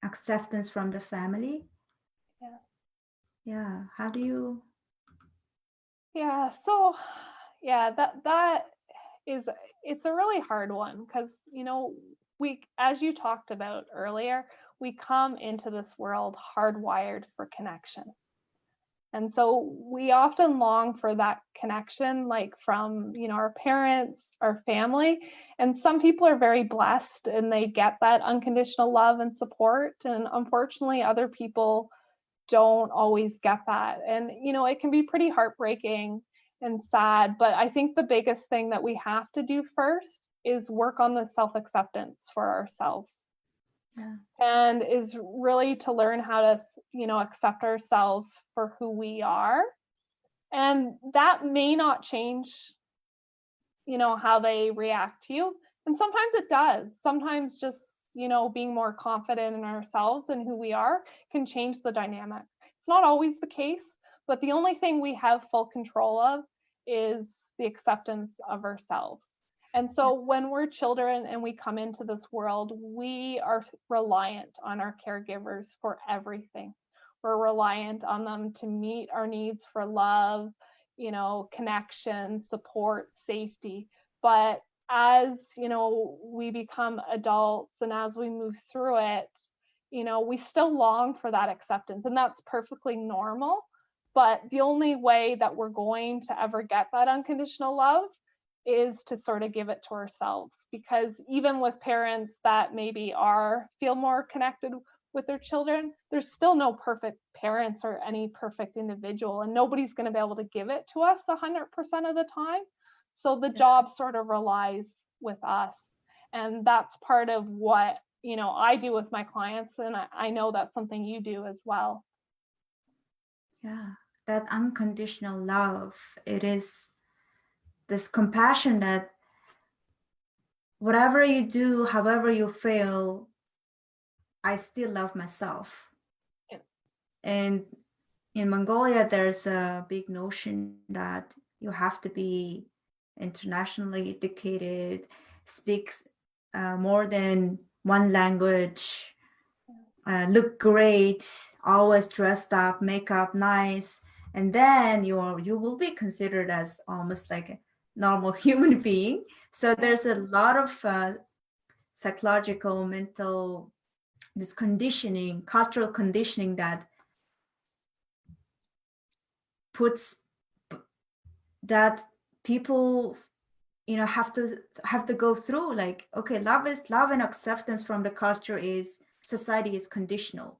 A: acceptance from the family.
B: Yeah.
A: Yeah. How do you?
B: Yeah. So, yeah, that is it's a really hard one because we, as you talked about earlier, we come into this world hardwired for connection. And so we often long for that connection, like from, our parents, our family. And some people are very blessed and they get that unconditional love and support. And unfortunately, other people don't always get that. And, it can be pretty heartbreaking and sad. But I think the biggest thing that we have to do first is work on the self acceptance for ourselves.
A: Yeah.
B: And is really to learn how to, accept ourselves for who we are. And that may not change, how they react to you. And sometimes it does. Sometimes just, being more confident in ourselves and who we are can change the dynamic. It's not always the case, but the only thing we have full control of is the acceptance of ourselves. And so when we're children and we come into this world, we are reliant on our caregivers for everything. We're reliant on them to meet our needs for love, connection, support, safety. But as we become adults and as we move through it, we still long for that acceptance, and that's perfectly normal. But the only way that we're going to ever get that unconditional love is to sort of give it to ourselves, because even with parents that maybe are feel more connected with their children, there's still no perfect parents or any perfect individual, and nobody's going to be able to give it to us 100% of the time. So the job sort of relies with us. And that's part of what, I do with my clients. And I know that's something you do as well.
A: Yeah, that unconditional love, it is this compassion that whatever you do, however you fail, I still love myself.
B: Yeah.
A: And in Mongolia, there's a big notion that you have to be internationally educated, speaks more than one language, look great, always dressed up, makeup nice, and then you will be considered as almost like a normal human being. So there's a lot of psychological, mental, this conditioning, cultural conditioning that puts that people have to go through, like, okay, love is love, and acceptance from the culture is society is conditional.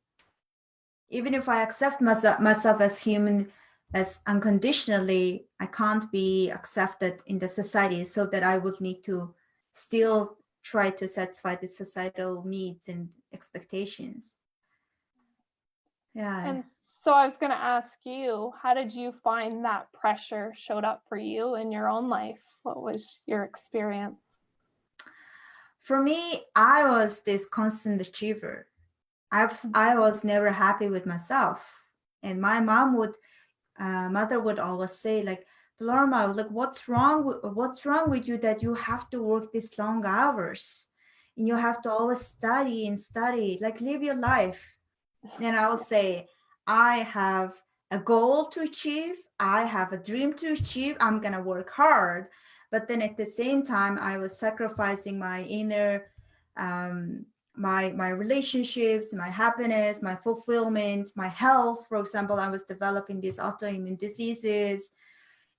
A: Even if I accept myself as human as unconditionally, I can't be accepted in the society, so that I would need to still try to satisfy the societal needs and expectations. Yeah.
B: And so I was going to ask you, how did you find that pressure showed up for you in your own life? What was your experience?
A: For me, I was this constant achiever. I was never happy with myself, and my mother would always say, like, Paloma, like, what's wrong with you that you have to work these long hours, and you have to always study and study, like, live your life. And I will say, I have a goal to achieve, I have a dream to achieve, I'm gonna work hard. But then at the same time, I was sacrificing my inner, my relationships, my happiness, my fulfillment, my health. For example, I was developing these autoimmune diseases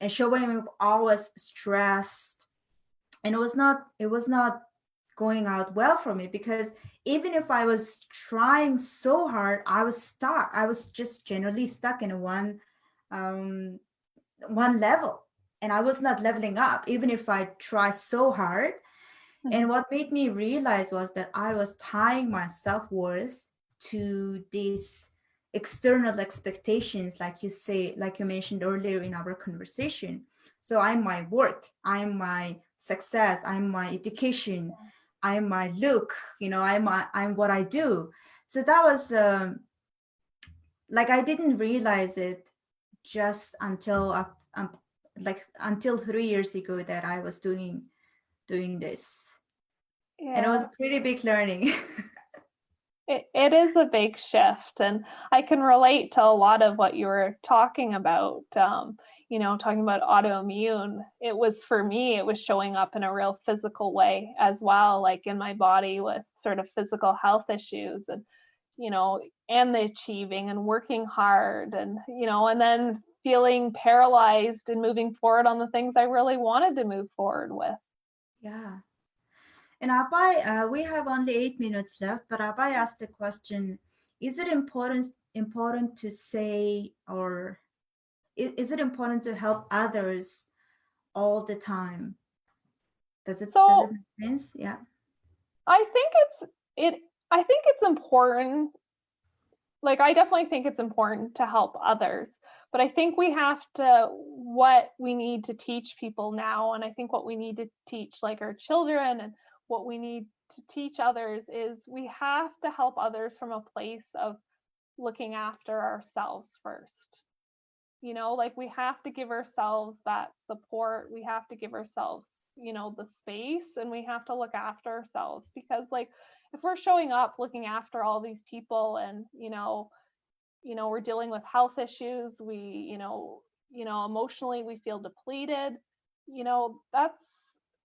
A: and showing up always stressed, and it was not going out well for me, because even if I was trying so hard, I was stuck. I was just generally stuck in um, one level, and I was not leveling up even if I try so hard. And what made me realize was that I was tying my self-worth to these external expectations, like you say, like you mentioned earlier in our conversation. So I'm my work, I'm my success, I'm my education, I'm my look, I'm what I do. So that was like, I didn't realize it just until like until 3 years ago that I was doing this, and it was
B: Yeah.
A: pretty big learning.
B: It is a big shift, and I can relate to a lot of what you were talking about. Talking about autoimmune. It was, for me, it was showing up in a real physical way as well, like in my body with sort of physical health issues, and the achieving and working hard, and then feeling paralyzed and moving forward on the things I really wanted to move forward with.
A: Yeah. And Abai, we have only 8 minutes left, but Abai asked the question: is it important to say, or is it important to help others all the time? Does it
B: So
A: make sense? Yeah.
B: I think it I think it's important. Like, I definitely think it's important to help others, but I think what we need to teach people now, and I think what we need to teach, like, our children, and what we need to teach others, is we have to help others from a place of looking after ourselves first. Like, we have to give ourselves that support. We have to give ourselves, the space, and we have to look after ourselves, because, like, if we're showing up looking after all these people, and we're dealing with health issues, we emotionally we feel depleted, that's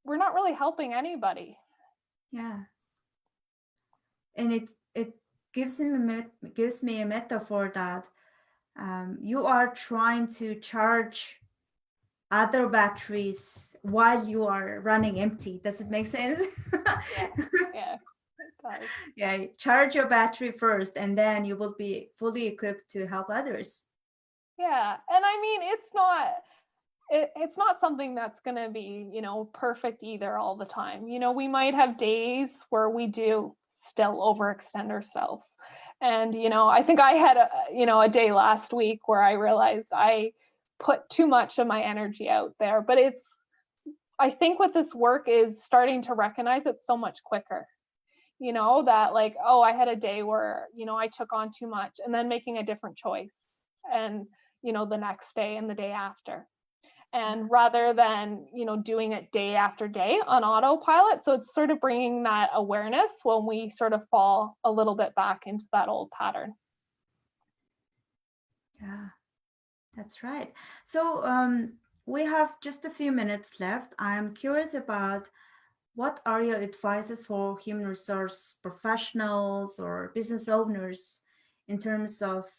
B: we're not really helping anybody.
A: Yeah. And it gives me a metaphor that you are trying to charge other batteries while you are running empty. Does it make sense?
B: Yeah, it does.
A: Yeah, charge your battery first, and then you will be fully equipped to help others.
B: Yeah, and I mean, it's not something that's going to be, perfect either all the time. We might have days where we do still overextend ourselves. And, I think I had a day last week where I realized I put too much of my energy out there. But I think with this work is starting to recognize it so much quicker. That like, oh, I had a day where, I took on too much, and then making a different choice. And, the next day and the day after. And rather than, doing it day after day on autopilot. So it's sort of bringing that awareness when we sort of fall a little bit back into that old pattern.
A: Yeah, that's right. So we have just a few minutes left. I'm curious about what are your advices for human resource professionals or business owners in terms of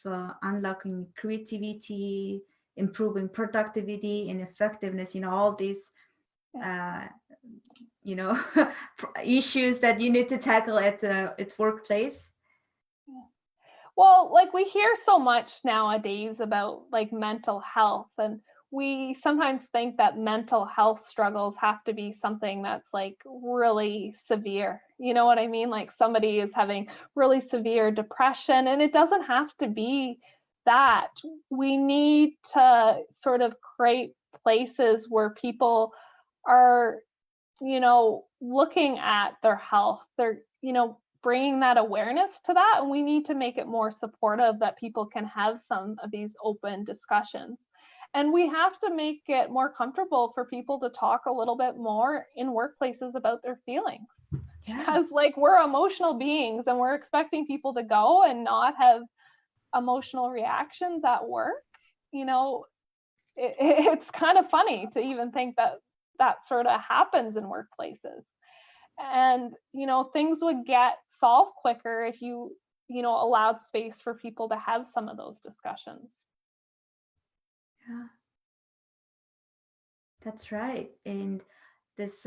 A: unlocking creativity, improving productivity and effectiveness, all these you know issues that you need to tackle at its workplace?
B: Well, like we hear so much nowadays about like mental health, and we sometimes think that mental health struggles have to be something that's like really severe. You know what I mean? Like somebody is having really severe depression, and it doesn't have to be that. We need to sort of create places where people are, looking at their health. They're, bringing that awareness to that, and we need to make it more supportive that people can have some of these open discussions. And we have to make it more comfortable for people to talk a little bit more in workplaces about their feelings. Because like we're emotional beings, and we're expecting people to go and not have emotional reactions at work. It's kind of funny to even think that that sort of happens in workplaces. And things would get solved quicker if you allowed space for people to have some of those discussions.
A: Yeah, that's right. And this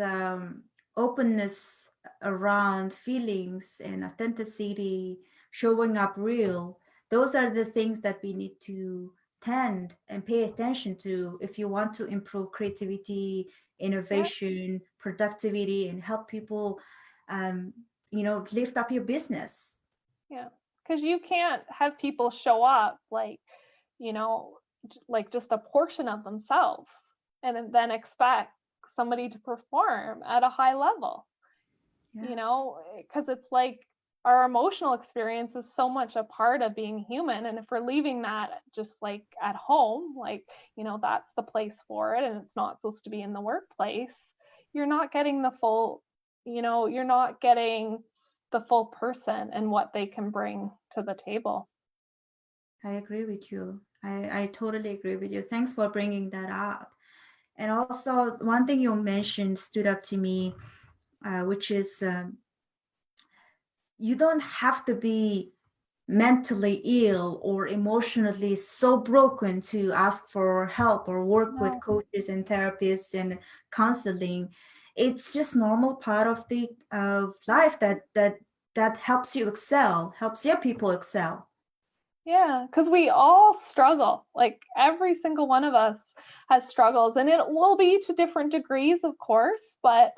A: openness around feelings and authenticity, showing up real, those are the things that we need to tend and pay attention to if you want to improve creativity, innovation, productivity, and help people, lift up your business.
B: Yeah, because you can't have people show up you know like just a portion of themselves and then expect somebody to perform at a high level. Because it's like our emotional experience is so much a part of being human. And if we're leaving that just like at home, that's the place for it, and it's not supposed to be in the workplace, you're not getting the full, you're not getting the full person and what they can bring to the table.
A: I agree with you. I totally agree with you. Thanks for bringing that up. And also, one thing you mentioned stood up to me, which is you don't have to be mentally ill or emotionally so broken to ask for help or work with
B: No.
A: coaches and therapists and counseling. It's just normal part of the life that helps you excel, helps your people excel.
B: Yeah, because we all struggle. Like every single one of us has struggles, and it will be to different degrees, of course, but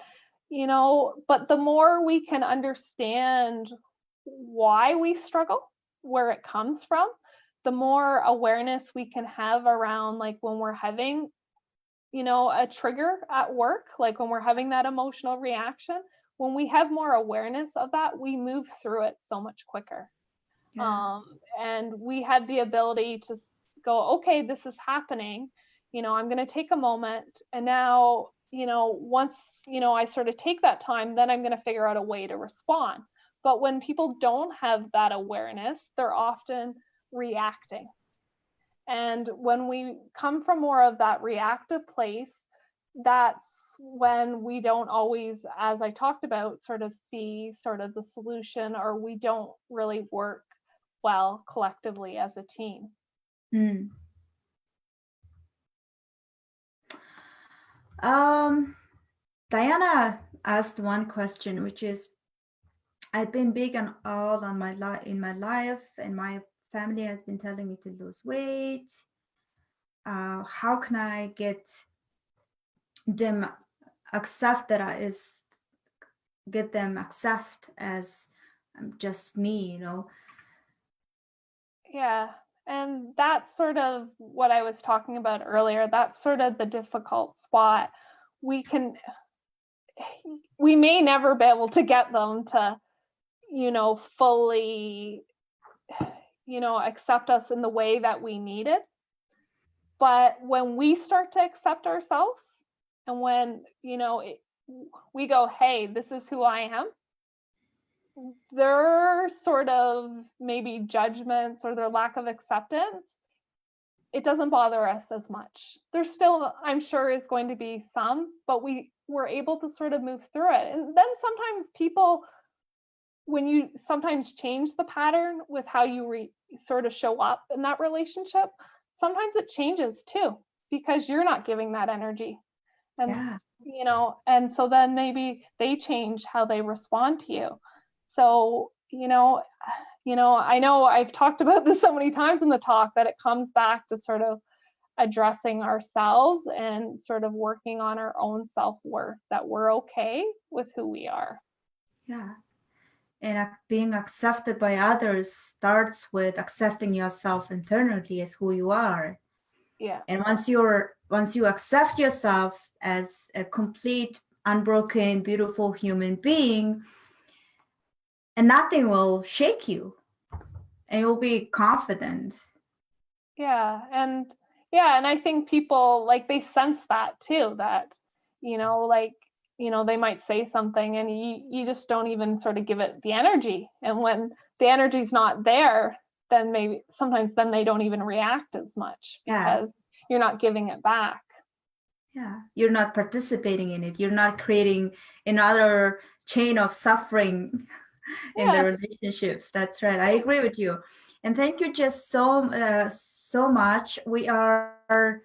B: the more we can understand why we struggle, where it comes from, the more awareness we can have around like when we're having, a trigger at work, like when we're having that emotional reaction, when we have more awareness of that, we move through it so much quicker.
A: Yeah.
B: And we had the ability to go, okay, this is happening. I'm going to take a moment. And now, once, I sort of take that time, then I'm going to figure out a way to respond. But when people don't have that awareness, they're often reacting. And when we come from more of that reactive place, that's when we don't always, as I talked about, sort of see sort of the solution, or we don't really work well collectively as a team.
A: Mm. Diana asked one question, which is, I've been big and all on my in my life, and my family has been telling me to lose weight. How can I get them accept that get them accept as just me, you know?
B: Yeah. And that's sort of what I was talking about earlier. That's sort of the difficult spot. We may never be able to get them to, fully, accept us in the way that we need it. But when we start to accept ourselves, and when, we go, hey, this is who I am, their sort of maybe judgments or their lack of acceptance, it doesn't bother us as much. There still, I'm sure, is going to be some, but we're able to sort of move through it. And then sometimes people, when you sometimes change the pattern with how you sort of show up in that relationship, sometimes it changes too, because you're not giving that energy. And,
A: Yeah.
B: And so then maybe they change how they respond to you. So, I know I've talked about this so many times in the talk that it comes back to sort of addressing ourselves and sort of working on our own self-worth, that we're okay with who we are.
A: Yeah. And being accepted by others starts with accepting yourself internally as who you are.
B: Yeah.
A: And once you accept yourself as a complete, unbroken, beautiful human being, and nothing will shake you, and you'll be confident.
B: Yeah. And I think people, like, they sense that too, that, they might say something and you just don't even sort of give it the energy. And when the energy's not there, then maybe sometimes then they don't even react as much, because you're not giving it back.
A: Yeah, you're not participating in it. You're not creating another chain of suffering in the relationships. That's right. I agree with you. And thank you just so much. We are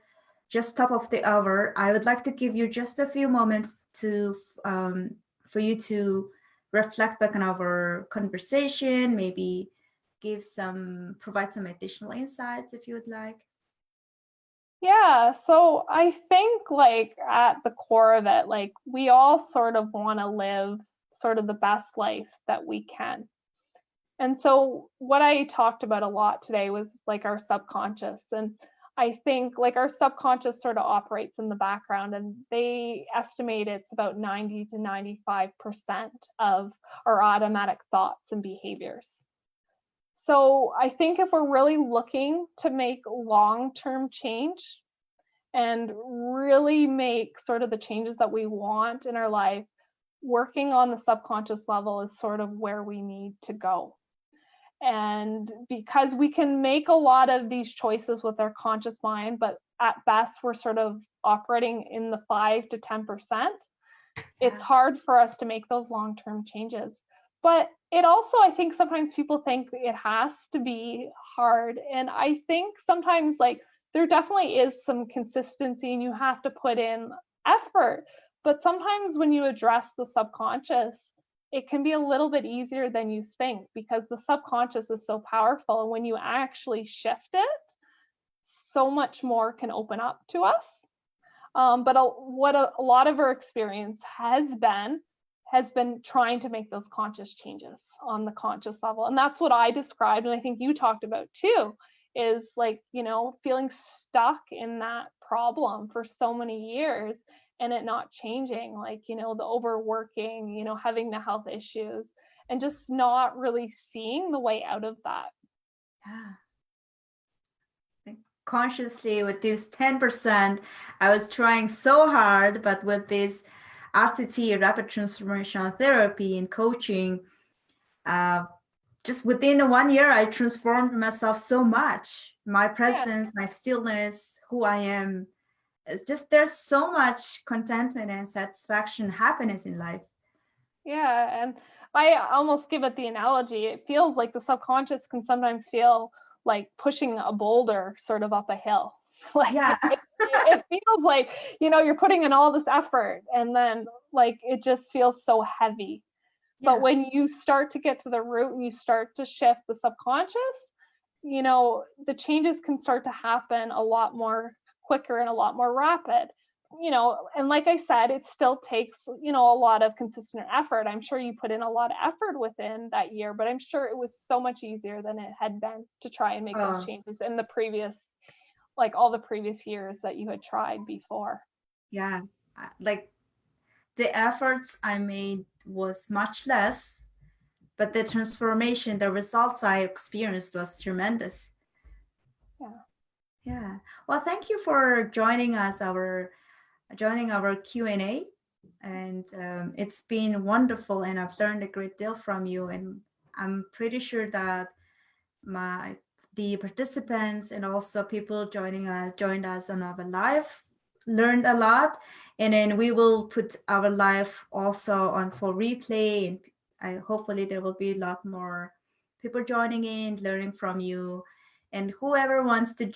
A: just top of the hour. I would like to give you just a few moments to for you to reflect back on our conversation, maybe provide some additional insights if you would like.
B: Yeah, so I think, like, at the core of it, like, we all sort of want to live sort of the best life that we can. And so what I talked about a lot today was like our subconscious. And I think, like, our subconscious sort of operates in the background, and they estimate it's about 90 to 95% of our automatic thoughts and behaviors. So I think if we're really looking to make long-term change and really make sort of the changes that we want in our life, working on the subconscious level is sort of where we need to go. And because we can make a lot of these choices with our conscious mind, but at best we're sort of operating in the 5 to 10%, it's hard for us to make those long-term changes. But it also, I think sometimes people think it has to be hard. And I think sometimes, like, there definitely is some consistency and you have to put in effort. But sometimes when you address the subconscious, it can be a little bit easier than you think, because the subconscious is so powerful. And when you actually shift it, so much more can open up to us. But what a lot of our experience has been trying to make those conscious changes on the conscious level. And that's what I described, and I think you talked about too, is like, feeling stuck in that problem for so many years and it not changing, like, the overworking, having the health issues, and just not really seeing the way out of that.
A: Yeah. Consciously with this 10%, I was trying so hard, but with this RTT, rapid transformational therapy and coaching, just within 1 year, I transformed myself so much. My presence, my stillness, who I am, it's just there's so much contentment and satisfaction, happiness in life.
B: Yeah, and I almost give it the analogy. It feels like the subconscious can sometimes feel like pushing a boulder sort of up a hill. Like
A: Yeah.
B: it feels like, you're putting in all this effort and then like it just feels so heavy. But when you start to get to the root and you start to shift the subconscious, the changes can start to happen a lot more quicker and a lot more rapid. And like I said, it still takes, a lot of consistent effort. I'm sure you put in a lot of effort within that year, but I'm sure it was so much easier than it had been to try and make those changes in the previous, like all the previous years that you had tried before.
A: Yeah. Like the efforts I made was much less, but the transformation, the results I experienced was tremendous.
B: Yeah.
A: Yeah. Well, thank you for joining our Q&A. And it's been wonderful, and I've learned a great deal from you. And I'm pretty sure that the participants and also people joined us on our live learned a lot. And then we will put our live also on for replay, and hopefully there will be a lot more people joining in, learning from you. And whoever wants to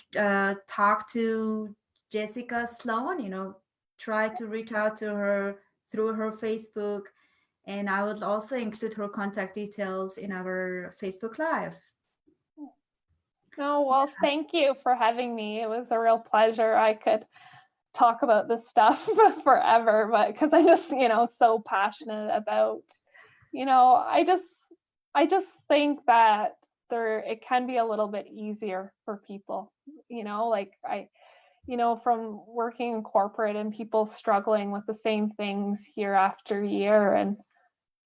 A: talk to Jessica Sloan, try to reach out to her through her Facebook. And I would also include her contact details in our Facebook Live.
B: No, well, thank you for having me. It was a real pleasure. I could talk about this stuff forever, but because I'm just, so passionate about, I just think that it can be a little bit easier for people, like from working in corporate and people struggling with the same things year after year. And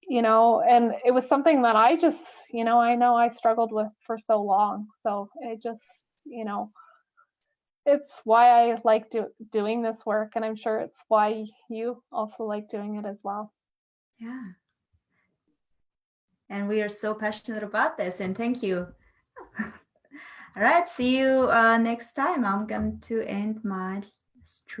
B: and it was something that I just, I know I struggled with for so long. So it just, it's why I like doing this work. And I'm sure it's why you also like doing it as well.
A: Yeah. And we are so passionate about this. And thank you. All right. See you next time. I'm going to end my stream.